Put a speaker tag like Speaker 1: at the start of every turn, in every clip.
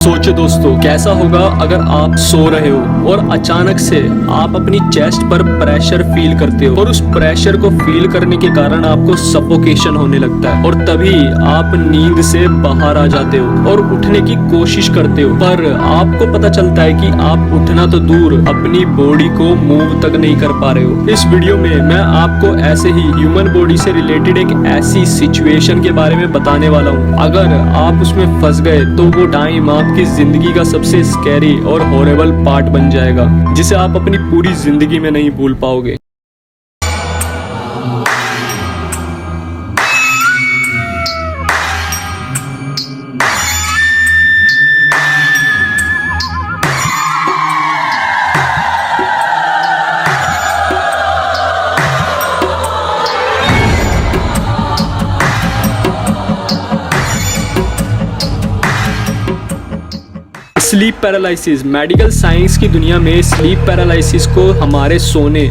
Speaker 1: सोचो दोस्तों, कैसा होगा अगर आप सो रहे हो और अचानक से आप अपनी चेस्ट पर प्रेशर फील करते हो और उस प्रेशर को फील करने के कारण आपको सफोकेशन होने लगता है और तभी आप नींद से बाहर आ जाते हो और उठने की कोशिश करते हो, पर आपको पता चलता है कि आप उठना तो दूर अपनी बॉडी को मूव तक नहीं कर पा रहे हो। इस वीडियो में मैं आपको ऐसे ही ह्यूमन बॉडी से रिलेटेड एक ऐसी सिचुएशन के बारे में बताने वाला हूँ। अगर आप उसमें फंस गए तो वो टाइम आपकी जिंदगी का सबसे स्कैरी और हॉरेबल पार्ट बन जाएगा, जिसे आप अपनी पूरी जिंदगी में नहीं भूल पाओगे। Sleep paralysis. मेडिकल साइंस की दुनिया में स्लीप पैरालिसिस को हमारे सोने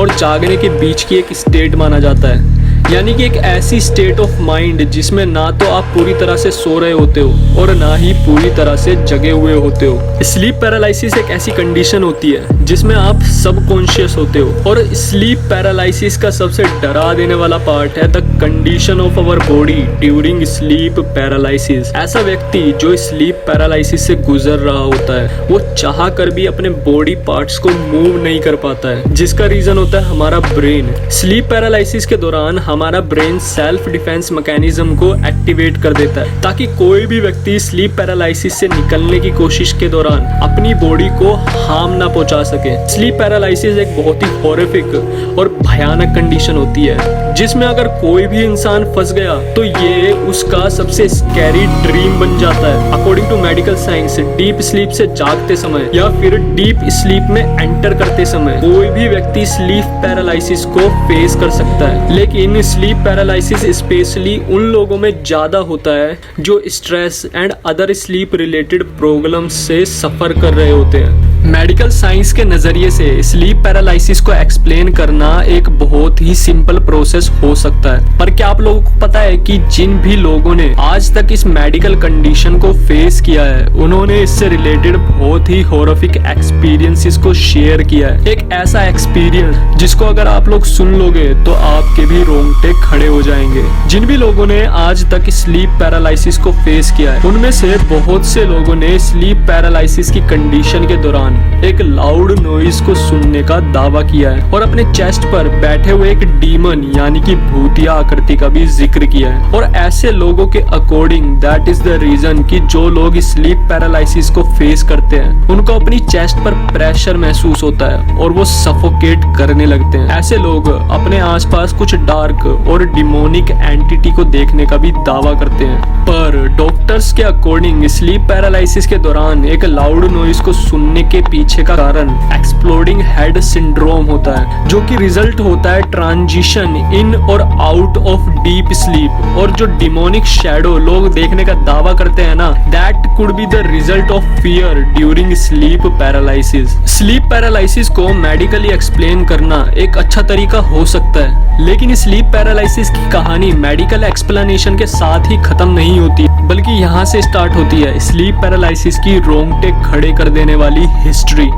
Speaker 1: और जागने के बीच की एक स्टेट माना जाता है, यानी कि एक ऐसी स्टेट ऑफ माइंड जिसमें ना तो आप पूरी तरह से सो रहे होते हो और ना ही पूरी तरह से जगे हुए होते हो। स्लीप पैरालिसिस एक ऐसी कंडीशन होती है जिसमें आप सबकॉन्शियस होते हो और स्लीप पैरालिसिस का सबसे डरा देने वाला पार्ट है the condition of our body during sleep paralysis. ऐसा व्यक्ति जो स्लीप पैरालिसिस से गुजर रहा होता है वो चाह कर भी अपने बॉडी पार्ट्स को मूव नहीं कर पाता है, जिसका रीजन होता है हमारा ब्रेन। स्लीप पैरालिसिस के दौरान हमारा ब्रेन सेल्फ डिफेंस मैकेनिज्म को एक्टिवेट कर देता है ताकि कोई भी व्यक्ति स्लीप पैरालिसिस से निकलने की कोशिश के दौरान अपनी बॉडी को हार्म ना पहुंचा सके। स्लीप पैरालिसिस एक बहुत ही हॉरिफिक और भयानक कंडीशन होती है जिसमें अगर कोई भी इंसान फंस गया तो ये उसका सबसे स्कैरी ड्रीम बन जाता है। According to medical science, deep sleep से जागते समय या फिर डीप स्लीप में एंटर करते समय कोई भी व्यक्ति स्लीप पैरालिसिस को फेस कर सकता है, लेकिन स्लीप पैरालिसिस स्पेशली उन लोगों में ज्यादा होता है जो stress and other sleep related problems से सफर कर रहे होते हैं। मेडिकल साइंस के नजरिए से स्लीप पैरालिसिस को एक्सप्लेन करना एक बहुत ही सिंपल प्रोसेस हो सकता है, पर क्या आप लोगों को पता है कि जिन भी लोगों ने आज तक इस मेडिकल कंडीशन को फेस किया है उन्होंने इससे रिलेटेड बहुत ही हॉरिफिक एक्सपीरियंसेस को शेयर किया है। एक ऐसा एक्सपीरियंस जिसको अगर आप लोग सुन लोगे तो आपके भी रोंगटे खड़े हो जाएंगे। जिन भी लोगों ने आज तक स्लीप पैरालिसिस को फेस किया है उनमें से बहुत से लोगों ने स्लीप पैरालिसिस की कंडीशन के दौरान एक लाउड नॉइज को सुनने का दावा किया है और अपने चेस्ट पर बैठे हुए एक डीमन यानी कि भूतिया आकृति का भी जिक्र किया है। और ऐसे लोगों के according that is the reason कि जो लोग स्लीप पैरालिसिस को फेस करते हैं उनको अपनी चेस्ट पर प्रेशर महसूस होता है और वो सफोकेट करने लगते हैं। ऐसे लोग अपने आसपास कुछ डार्क और डिमोनिक एंटिटी को देखने का भी दावा करते हैं, पर डॉक्टर्स के अकॉर्डिंग स्लीप पैरालिसिस के दौरान एक लाउड नॉइज को सुनने के पीछे का कारण एक्सप्लोडिंग हेड सिंड्रोम होता है, जो कि रिजल्ट होता है ट्रांजिशन इन और आउट ऑफ डीप स्लीप। और जो डिमोनिक शैडो लोग देखने का दावा करते हैं ना, that could be the result of fear during sleep paralysis. Sleep paralysis को मेडिकली एक्सप्लेन करना एक अच्छा तरीका हो सकता है, लेकिन स्लीप पैरालिसिस की कहानी मेडिकल एक्सप्लेनेशन के साथ ही खत्म नहीं होती, बल्कि यहाँ से स्टार्ट होती है स्लीप पैरालिसिस की रोंगटे खड़े कर देने वाली history.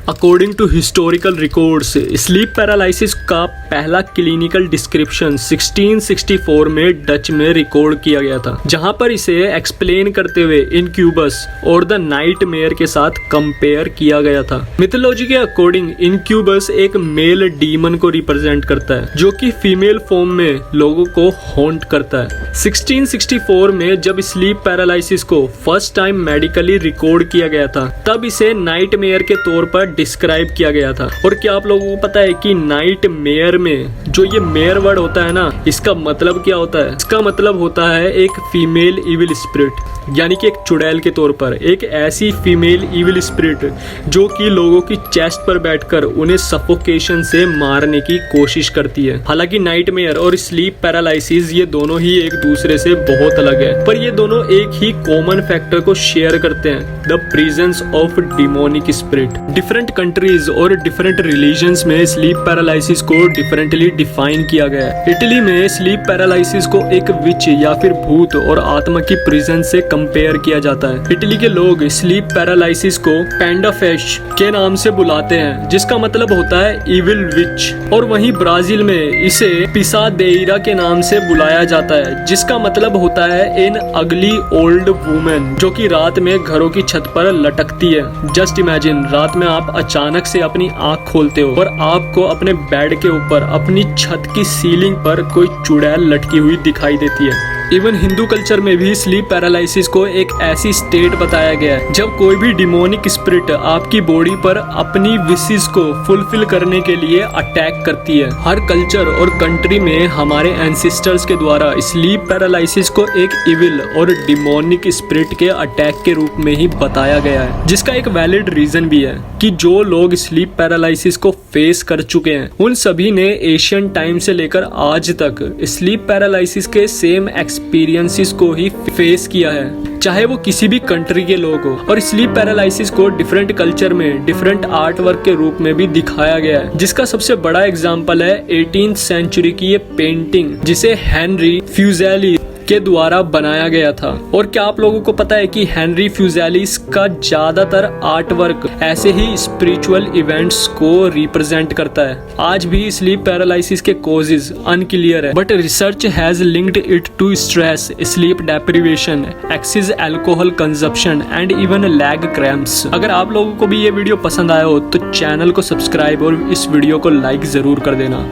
Speaker 1: According to historical records, sleep paralysis का पहला क्लिनिकल डिस्क्रिप्शन 1664 में डच में रिकॉर्ड किया गया था, जहां पर इसे एक्सप्लेन करते हुए इनक्यूबस और द नाइटमेयर के साथ कंपेयर किया गया था। मिथोलॉजी के अकॉर्डिंग इनक्यूबस एक मेल डीमन को रिप्रेजेंट करता है जो कि फीमेल फॉर्म में लोगों को हॉन्ट करता है। 1664 में जब स्लीप पैरालिसिस को फर्स्ट टाइम मेडिकली रिकॉर्ड किया गया था तब इसे नाइटमेयर के तौर पर डिस्क्राइब किया गया था। और क्या आप लोगों को पता है कि नाइट मेयर में जो ये मेयर वर्ड होता है ना, इसका मतलब क्या होता है? इसका मतलब होता है एक फीमेल इविल स्पिरिट, यानी कि एक चुड़ैल के तौर पर एक ऐसी फीमेल इविल स्पिरिट जो कि लोगों की चेस्ट पर बैठकर उन्हें सफोकेशन से मारने की कोशिश करती है। हालांकि नाइटमेयर और स्लीप पैरालिसिस ये दोनों ही एक दूसरे से बहुत अलग है, पर ये दोनों एक ही कॉमन फैक्टर को शेयर करते हैं, the presence of demonic spirit. Different countries और डिफरेंट रिलीजन्स में स्लीप पैरालिसिस को डिफरेंटली डिफाइन किया गया है। इटली में स्लीप पैरालिसिस को एक विच या फिर भूत और आत्मा की प्रेजेंस से कंपेयर किया जाता है। इटली के लोग स्लीप पैरालिसिस को पेंडाफेश के नाम से बुलाते हैं, जिसका मतलब होता है इविल विच, और वहीं ब्राजील में इसे पिसादेइरा के नाम से बुलाया जाता है, जिसका मतलब होता है इन अगली ओल्ड वुमेन, जो कि रात में घरों की छत पर लटकती है। जस्ट इमेजिन, रात में आप अचानक से अपनी आंख खोलते हो और आपको अपने बेड के ऊपर अपनी छत की सीलिंग पर कोई चुड़ैल लटकी हुई दिखाई देती है। इवन हिंदू कल्चर में भी स्लीप पैरालिसिस को एक ऐसी स्टेट बताया गया है जब कोई भी डिमोनिक स्पिरिट आपकी बॉडी पर अपनी विशेस को फुलफिल करने के लिए अटैक करती है। हर कल्चर और कंट्री में हमारे एंसेस्टर्स के द्वारा स्लीप पैरालिसिस को एक इविल और डिमोनिक स्पिरिट के अटैक के रूप में ही बताया गया है, जिसका एक वैलिड रीजन भी है कि जो लोग स्लीप पैरालिसिस को फेस कर चुके हैं उन सभी ने एशियन टाइम से लेकर आज तक स्लीप पैरालिसिस के सेम एक्सपीरियंसेस को ही फेस किया है, चाहे वो किसी भी कंट्री के लोग हो। और स्लीप पैरालिसिस को डिफरेंट कल्चर में डिफरेंट आर्ट वर्क के रूप में भी दिखाया गया है, जिसका सबसे बड़ा एग्जांपल है 18th सेंचुरी की ये पेंटिंग, जिसे हेनरी फ्यूजेली के द्वारा बनाया गया था। और क्या आप लोगों को पता है कि हेनरी फ्यूजेलिस का ज्यादातर आर्ट वर्क ऐसे ही स्पिरिचुअल इवेंट्स को रिप्रेजेंट करता है। आज भी स्लीप पैरालिसिस के कॉजेज अनक्लियर है, but research has linked it to stress, sleep deprivation, excess alcohol consumption and even leg cramps. अगर आप लोगों को भी ये वीडियो पसंद आया हो तो चैनल को सब्सक्राइब और इस वीडियो को लाइक जरूर कर देना।